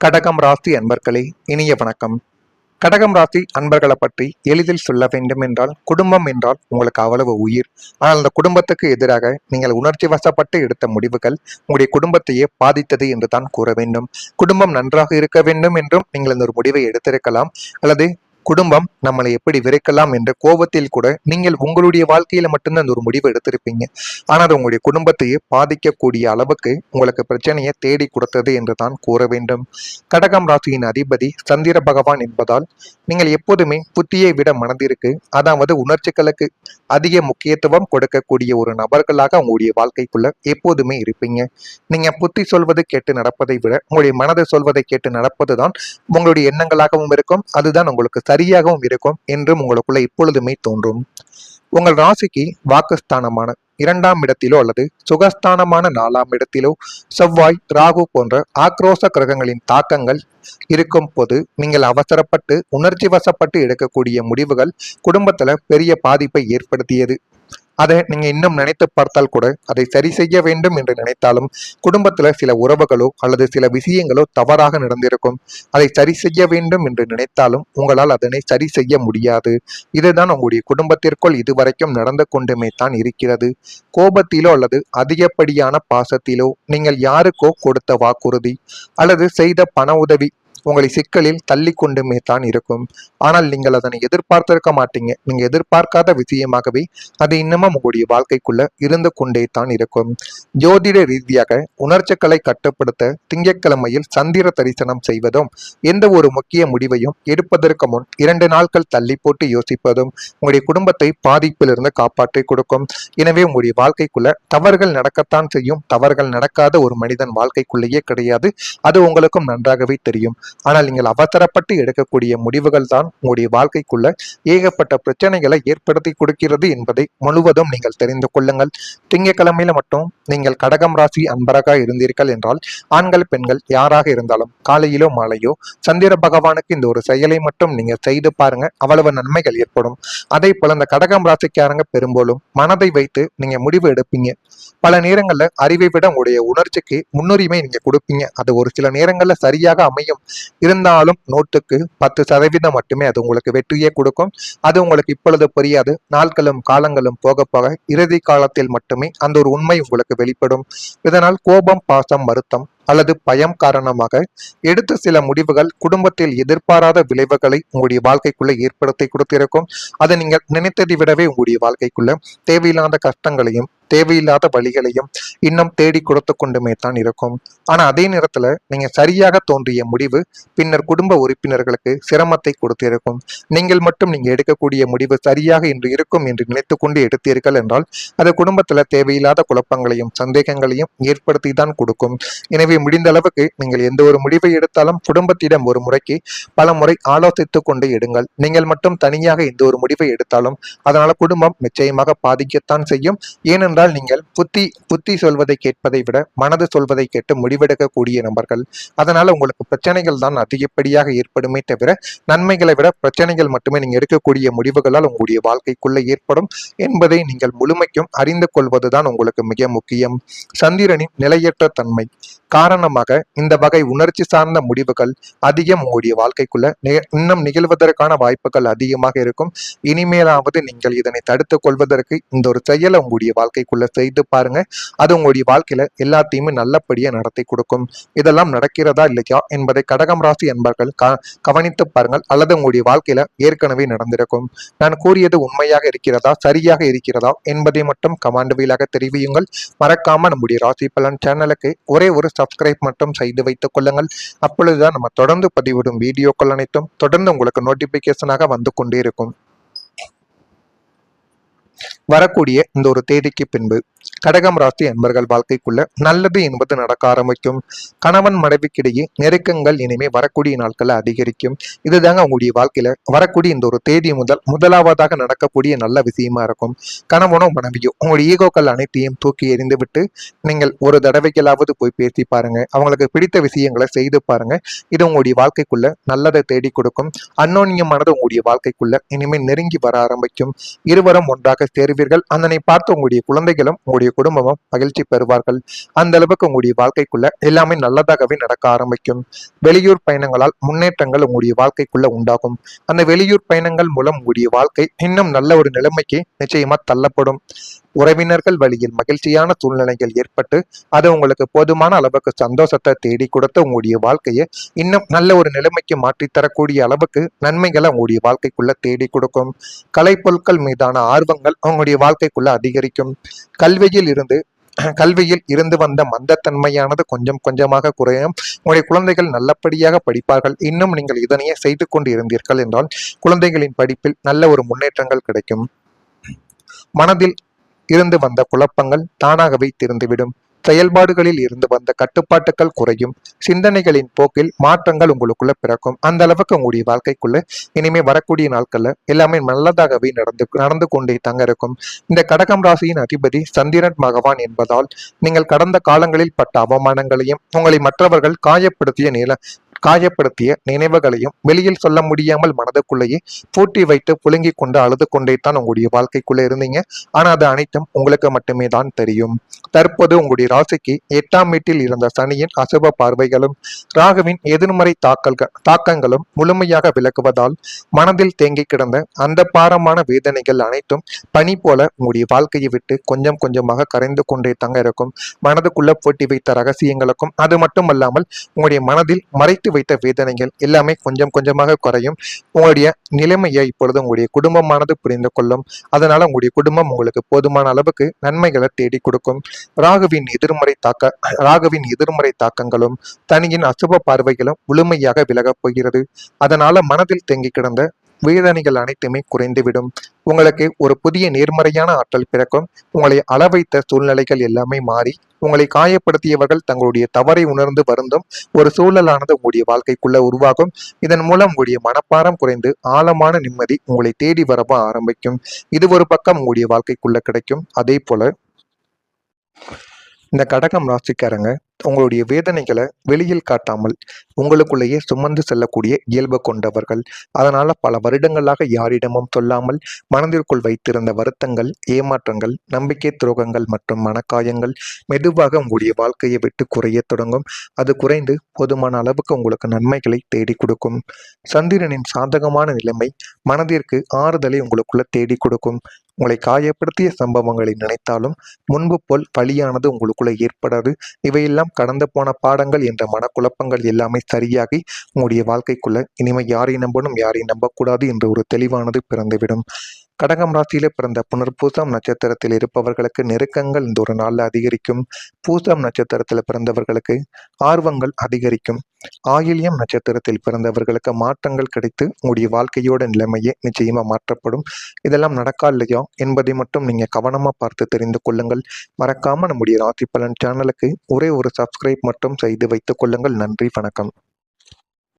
கடகம் ராசி அன்பர்களே, இனிய வணக்கம். கடகம் ராசி அன்பர்களை பற்றி எளிதில் சொல்ல வேண்டும் என்றால், குடும்பம் என்றால் உங்களுக்கு அவ்வளவு உயிர். ஆனால் அந்த குடும்பத்துக்கு எதிராக நீங்கள் உணர்ச்சி வசப்பட்டு எடுத்த முடிவுகள் உங்களுடைய குடும்பத்தையே பாதித்தது என்று தான் கூற வேண்டும். குடும்பம் நன்றாக இருக்க வேண்டும் என்றும் நீங்கள் இந்த ஒரு முடிவை எடுத்திருக்கலாம், அல்லது குடும்பம் நம்மளை எப்படி விரைக்கலாம் என்ற கோபத்தில் கூட நீங்கள் உங்களுடைய வாழ்க்கையில மட்டும்தான் அந்த ஒரு முடிவு எடுத்திருப்பீங்க. ஆனால் அது உங்களுடைய குடும்பத்தையே பாதிக்கக்கூடிய அளவுக்கு உங்களுக்கு பிரச்சனையை தேடி கொடுத்தது என்று தான் கூற வேண்டும். கடகம் ராசியின் அதிபதி சந்திர பகவான் என்பதால் நீங்கள் எப்போதுமே புத்தியை விட மனதிற்கு, அதாவது உணர்ச்சிகளுக்கு அதிக முக்கியத்துவம் கொடுக்கக்கூடிய ஒரு நபர்களாக உங்களுடைய வாழ்க்கைக்குள்ள எப்போதுமே இருப்பீங்க. நீங்க புத்தி சொல்வதை கேட்டு நடப்பதை விட உங்களுடைய மனதை சொல்வதை கேட்டு நடப்பதுதான் உங்களுடைய எண்ணங்களாகவும் இருக்கும். அதுதான் உங்களுக்கு சரியாகவும் இருக்கும் என்றும் உங்களுக்குள்ள இப்பொழுதுமே தோன்றும். உங்கள் ராசிக்கு வாக்குஸ்தானமான 2ஆம் இடத்திலோ அல்லது சுகஸ்தானமான 4ஆம் இடத்திலோ செவ்வாய், ராகு போன்ற ஆக்ரோஷ கிரகங்களின் தாக்கங்கள் இருக்கும் போது நீங்கள் அவசரப்பட்டு உணர்ச்சி வசப்பட்டு எடுக்கக்கூடிய முடிவுகள் குடும்பத்துல பெரிய பாதிப்பை ஏற்படுத்தியது. அதை நீங்க இன்னும் நினைத்து பார்த்தால் கூட அதை சரி செய்ய வேண்டும் என்று நினைத்தாலும் குடும்பத்துல சில உறவுகளோ அல்லது சில விஷயங்களோ தவறாக நடந்திருக்கும். அதை சரி செய்ய வேண்டும் என்று நினைத்தாலும் உங்களால் அதனை சரி செய்ய முடியாது. இதுதான் உங்களுடைய குடும்பத்திற்குள் இதுவரைக்கும் நடந்து கொண்டுமே தான் இருக்கிறது. கோபத்திலோ அல்லது அதிகப்படியான பாசத்திலோ நீங்கள் யாருக்கோ கொடுத்த வாக்குறுதி அல்லது செய்த பண உதவி உங்களை சிக்கலில் தள்ளி கொண்டுமே தான் இருக்கும். ஆனால் நீங்கள் அதனை எதிர்பார்த்திருக்க மாட்டீங்க. நீங்க எதிர்பார்க்காத விஷயமாகவே அது இன்னமும் உங்களுடைய வாழ்க்கைக்குள்ள இருந்து கொண்டே தான் இருக்கும். ஜோதிட ரீதியாக உணர்ச்சிகளை கட்டுப்படுத்த திங்கட்கிழமையில் சந்திர தரிசனம் செய்வதும், எந்த ஒரு முக்கிய முடிவையும் எடுப்பதற்கு முன் 2 நாட்கள் தள்ளி போட்டு யோசிப்பதும் உங்களுடைய குடும்பத்தை பாதிப்பிலிருந்து காப்பாற்றி கொடுக்கும். எனவே உங்களுடைய வாழ்க்கைக்குள்ள தவறுகள் நடக்கத்தான் செய்யும். தவறுகள் நடக்காத ஒரு மனிதன் வாழ்க்கைக்குள்ளேயே கிடையாது. அது உங்களுக்கும் நன்றாகவே தெரியும். ஆனால் நீங்கள் அவசரப்பட்டு எடுக்கக்கூடிய முடிவுகள் தான் உங்களுடைய வாழ்க்கைக்குள்ள ஏகப்பட்ட பிரச்சனைகளை ஏற்படுத்தி கொடுக்கிறது என்பதை முழுவதும் நீங்கள் தெரிந்து கொள்ளுங்கள். திங்கட்கிழமையில மட்டும் நீங்கள் கடகம் ராசி அன்பராக இருந்தீர்கள் என்றால், ஆண்கள் பெண்கள் யாராக இருந்தாலும் காலையிலோ மாலையோ சந்திர பகவானுக்கு இந்த ஒரு செயலை மட்டும் நீங்க செய்து பாருங்க, அவ்வளவு நன்மைகள் ஏற்படும். அதே போல இந்த கடகம் ராசிக்காரங்க பெரும்பாலும் மனதை வைத்து நீங்க முடிவு எடுப்பீங்க. பல நேரங்கள்ல அறிவை விட உங்களுடைய உணர்ச்சிக்கு முன்னுரிமை நீங்க கொடுப்பீங்க. அது ஒரு சில நேரங்கள்ல சரியாக அமையும். இருந்தாலும் 100% மட்டுமே அது உங்களுக்கு வெற்றியே கொடுக்கும். அது உங்களுக்கு இப்பொழுது புரியாது. நாட்களும் காலங்களும் போக போக இறுதி காலத்தில் மட்டுமே அந்த ஒரு உண்மை உங்களுக்கு வெளிப்படும். இதனால் கோபம், பாசம், வருத்தம் அல்லது பயம் காரணமாக எடுத்த சில முடிவுகள் குடும்பத்தில் எதிர்பாராத விளைவுகளை உங்களுடைய வாழ்க்கைக்குள்ள ஏற்படுத்தி கொடுத்திருக்கும். அதை நீங்கள் நினைத்ததை விடவே உங்களுடைய வாழ்க்கைக்குள்ள தேவையில்லாத கஷ்டங்களையும் தேவையில்லாத வழிகளையும் இன்னும் தேடி கொடுத்து கொண்டுமே தான் இருக்கும். ஆனா அதே நேரத்துல நீங்க சரியாக தோன்றிய முடிவு பின்னர் குடும்ப உறுப்பினர்களுக்கு சிரமத்தை கொடுத்திருக்கும். நீங்கள் மட்டும் நீங்க எடுக்கக்கூடிய முடிவு சரியாக இன்று இருக்கும் என்று நினைத்து கொண்டு எடுத்தீர்கள் என்றால் அது குடும்பத்துல தேவையில்லாத குழப்பங்களையும் சந்தேகங்களையும் ஏற்படுத்தி தான் கொடுக்கும். எனவே முடிந்த அளவுக்கு நீங்கள் எந்த ஒரு முடிவை எடுத்தாலும் குடும்பத்திடம் ஒரு முறைக்கு பல முறை ஆலோசித்துக் கொண்டு எடுங்கள். நீங்கள் மட்டும் தனியாக எந்த ஒரு முடிவை எடுத்தாலும் அதனால குடும்பம் நிச்சயமாக பாதிக்கத்தான் செய்யும். ஏனென்றால் நீங்கள் புத்தி சொல்வதை கேட்பதை விட மனது சொல்வதை கேட்டு முடிவெடுக்கக்கூடிய நபர்கள். அதனால உங்களுக்கு பிரச்சனைகள் தான் அதிகப்படியாக ஏற்படுமே தவிர நன்மைகளை விட பிரச்சனைகள் மட்டுமே நீங்க எடுக்கக்கூடிய முடிவுகளால் உங்களுடைய வாழ்க்கைக்குள்ள ஏற்படும் என்பதை நீங்கள் முழுமைக்கும் அறிந்து கொள்வதுதான் உங்களுக்கு மிக முக்கியம். சந்திரனின் நிலையற்ற தன்மை காரணமாக இந்த வகை உணர்ச்சி சார்ந்த முடிவுகள் அதிகம் உங்களுடைய வாழ்க்கைக்குள்ள இன்னும் நிகழ்வதற்கான வாய்ப்புகள் அதிகமாக இருக்கும். இனிமேலாவது நீங்கள் இதனை தடுத்துக் கொள்வதற்கு இந்த ஒரு செயலை உங்களுடைய வாழ்க்கைக்குள்ள செய்து பாருங்க. அது உங்களுடைய வாழ்க்கையில எல்லாத்தையுமே நல்லபடியா நடத்தி கொடுக்கும். இதெல்லாம் நடக்கிறதா இல்லையா என்பதை கடகம் ராசி என்பர்கள் கவனித்து பாருங்கள். அல்லது உங்களுடைய வாழ்க்கையில ஏற்கனவே நடந்திருக்கும். நான் கூறியது உண்மையாக இருக்கிறதா, சரியாக இருக்கிறதா என்பதை மட்டும் கமெண்ட் வாயிலாக தெரிவியுங்கள். மறக்காம நம்முடைய ராசி பலன் சேனலுக்கு ஒரே ஒரு சப்ஸ்கிரைப் மட்டும் செய்து வைத்துக் கொள்ளுங்கள். அப்பொழுதுதான் நம்ம தொடர்ந்து பதிவிடும் வீடியோக்கள் அனைத்தும் தொடர்ந்து உங்களுக்கு நோட்டிபிகேஷனாக வந்து கொண்டே இருக்கும். வரக்கூடிய இந்த ஒரு தேதிக்கு பின்பு கடகம் ராசி அன்பர்கள் வாழ்க்கைக்குள்ள நல்லது என்பது நடக்க ஆரம்பிக்கும். கணவன் மனைவிக்கிடையே நெருக்கங்கள் இனிமே வரக்கூடிய நாட்கள் அதிகரிக்கும். இதுதாங்க உங்களுடைய வாழ்க்கையில வரக்கூடிய இந்த ஒரு தேதி முதலாவதாக நடக்கக்கூடிய நல்ல விஷயமா இருக்கும். கணவனோ மனைவியோ உங்களுடைய ஈகோக்கள் அனைத்தையும் தூக்கி எறிந்து விட்டு நீங்கள் ஒரு தடவைகளாவது போய் பேசி பாருங்க. அவங்களுக்கு பிடித்த விஷயங்களை செய்து பாருங்க. இது உங்களுடைய வாழ்க்கைக்குள்ள நல்லதை தேடி கொடுக்கும். அன்னோன்யமானது உங்களுடைய வாழ்க்கைக்குள்ள இனிமேல் நெருங்கி வர ஆரம்பிக்கும். இருவரும் ஒன்றாக சேர்வி பெறுவீர்கள். அதனை பார்த்து உங்களுடைய குழந்தைகளும் உங்களுடைய குடும்பமும் மகிழ்ச்சி பெறுவார்கள். அந்த அளவுக்கு உங்களுடைய வாழ்க்கைக்குள்ள எல்லாமே நல்லதாகவே நடக்க ஆரம்பிக்கும். வெளியூர் பயணங்களால் முன்னேற்றங்கள் உங்களுடைய வாழ்க்கைக்குள்ள உண்டாகும். அந்த வெளியூர் பயணங்கள் மூலம் உங்களுடைய வாழ்க்கை இன்னும் நல்ல ஒரு நிலைமைக்கு நிச்சயமா தள்ளப்படும். உறவினர்கள் வழியில் மகிழ்ச்சியான சூழ்நிலைகள் ஏற்பட்டு அது உங்களுக்கு போதுமான அளவுக்கு சந்தோஷத்தை தேடி கொடுத்து உங்களுடைய வாழ்க்கையை இன்னும் நல்ல ஒரு நிலைமைக்கு மாற்றித்தரக்கூடிய அளவுக்கு நன்மைகளை உங்களுடைய வாழ்க்கைக்குள்ள தேடி கொடுக்கும். கலைப்பொருட்கள் மீதான ஆர்வங்கள் உங்களுடைய வாழ்க்கைக்குள்ள அதிகரிக்கும். கல்வியில் இருந்து வந்த மந்தத்தன்மையானது கொஞ்சம் கொஞ்சமாக குறையும். உங்களுடைய குழந்தைகள் நல்லபடியாக படிப்பார்கள். இன்னும் நீங்கள் இதனையே செய்து கொண்டு இருந்தீர்கள் என்றால் குழந்தைகளின் படிப்பில் நல்ல ஒரு முன்னேற்றங்கள் கிடைக்கும். மனதில் இருந்து வந்த குழப்பங்கள் தானாகவே தீர்ந்துவிடும். செயல்பாடுகளில் இருந்து வந்த கட்டுப்பாட்டுகள் குறையும். சிந்தனைகளின் போக்கில் மாற்றங்கள் உங்களுக்குள்ள பிறக்கும். அந்த அளவுக்கு உங்களுடைய வாழ்க்கைக்குள்ள இனிமே வரக்கூடிய நாட்கள்ல எல்லாமே நல்லதாகவே நடந்து கொண்டே தாங்க இருக்கும். இந்த கடகம் ராசியின் அதிபதி சந்திரன் பகவான் என்பதால் நீங்கள் கடந்த காலங்களில் பட்ட அவமானங்களையும் உங்களை மற்றவர்கள் காயப்படுத்திய நினைவுகளையும் வெளியில் சொல்ல முடியாமல் மனதுக்குள்ளேயே பூட்டி வைத்து புழுங்கி கொண்டு அழுது கொண்டே தான் உங்களுடைய வாழ்க்கைக்குள்ள இருந்தீங்க. ஆனா அது அனைத்தும் உங்களுக்கு மட்டுமே தான் தெரியும். தற்போது உங்களுடைய ராசிக்கு 8ஆம் வீட்டில் இருந்த சனியின் அசுப பார்வைகளும் ராகுவின் எதிர்மறை தாக்கங்களும் முழுமையாக விலகுவதால் மனதில் தேங்கி கிடந்த அந்த பாரமான வேதனைகள் அனைத்தும் பனி போல உங்களுடைய வாழ்க்கையை விட்டு கொஞ்சம் கொஞ்சமாக கரைந்து கொண்டே தாங்க இருக்கும். மனதுக்குள்ள பூட்டி வைத்த ரகசியங்களுக்கும் அது மட்டுமல்லாமல் உங்களுடைய மனதில் மறைத்து வைத்த வேதனைகள் எல்லாமே கொஞ்சம் கொஞ்சமாக குறையும். உங்களுடைய நிலைமையை இப்பொழுது உங்களுடைய குடும்பமானது புரிந்து கொள்ளும். அதனால உங்களுடைய குடும்பம் உங்களுக்கு போதுமான அளவுக்கு நன்மைகளை தேடி கொடுக்கும். ராகுவின் எதிர்மறை தாக்கங்களும் தனியின் அசுப பார்வைகளும் முழுமையாக விலகப் போகிறது. அதனால மனதில் தேங்கி கிடந்த வேதனைகள் அனைத்துமே குறைந்துவிடும். உங்களுக்கு ஒரு புதிய நேர்மறையான ஆற்றல் பிறக்கும். உங்களை அளவைத்த சூழ்நிலைகள் எல்லாமே மாறி உங்களை காயப்படுத்தியவர்கள் தங்களுடைய தவறை உணர்ந்து வருந்தும் ஒரு சூழலானது உங்களுடைய வாழ்க்கைக்குள்ள உருவாகும். இதன் மூலம் உங்களுடைய மனப்பாரம் குறைந்து ஆழமான நிம்மதி உங்களை தேடி வரவ ஆரம்பிக்கும். இது ஒரு பக்கம் உங்களுடைய வாழ்க்கைக்குள்ள கிடைக்கும். அதே போல இந்த கடகம் ராசிக்காரங்க உங்களுடைய வேதனைகளை வெளியில் காட்டாமல் உங்களுக்குள்ளேயே சுமந்து செல்லக்கூடிய இயல்பு கொண்டவர்கள். அதனால பல வருடங்களாக யாரிடமும் சொல்லாமல் மனதிற்குள் வைத்திருந்த வருத்தங்கள், ஏமாற்றங்கள், நம்பிக்கை துரோகங்கள் மற்றும் மனக்காயங்கள் மெதுவாக உங்களுடைய வாழ்க்கையை விட்டு குறைய தொடங்கும். அது குறைந்து போதுமான அளவுக்கு உங்களுக்கு நன்மைகளை தேடி கொடுக்கும். சந்திரனின் சாதகமான நிலைமை மனதிற்கு ஆறுதலை உங்களுக்குள்ள தேடி கொடுக்கும். உங்களை காயப்படுத்திய சம்பவங்களை நினைத்தாலும் முன்பு போல் பழியானது உங்களுக்குள்ள ஏற்படாது. இவையெல்லாம் கடந்து போன பாடங்கள் என்ற மனக்குழப்பங்கள் எல்லாமே சரியாகி உங்களுடைய வாழ்க்கைக்குள்ள இனிமே யாரை நம்பணும் யாரை நம்பக்கூடாது என்ற ஒரு தெளிவானது பிறந்துவிடும். கடகம் ராசியில பிறந்த புனர்பூசம் நட்சத்திரத்தில் இருப்பவர்களுக்கு நெருக்கங்கள் இந்த ஒரு நாளில் அதிகரிக்கும். பூசம் நட்சத்திரத்தில் பிறந்தவர்களுக்கு ஆர்வங்கள் அதிகரிக்கும். ஆயில்யம் நட்சத்திரத்தில் பிறந்தவர்களுக்கு மாற்றங்கள் கிடைத்து உங்களுடைய வாழ்க்கையோட நிலைமையே நிச்சயமா மாற்றப்படும். இதெல்லாம் நடக்கா இல்லையா என்பதை மட்டும் நீங்க கவனமா பார்த்து தெரிந்து கொள்ளுங்கள். மறக்காம நம்முடைய ராசி பலன் சேனலுக்கு ஒரே ஒரு சப்ஸ்கிரைப் மட்டும் செய்து வைத்துக் கொள்ளுங்கள். நன்றி, வணக்கம்.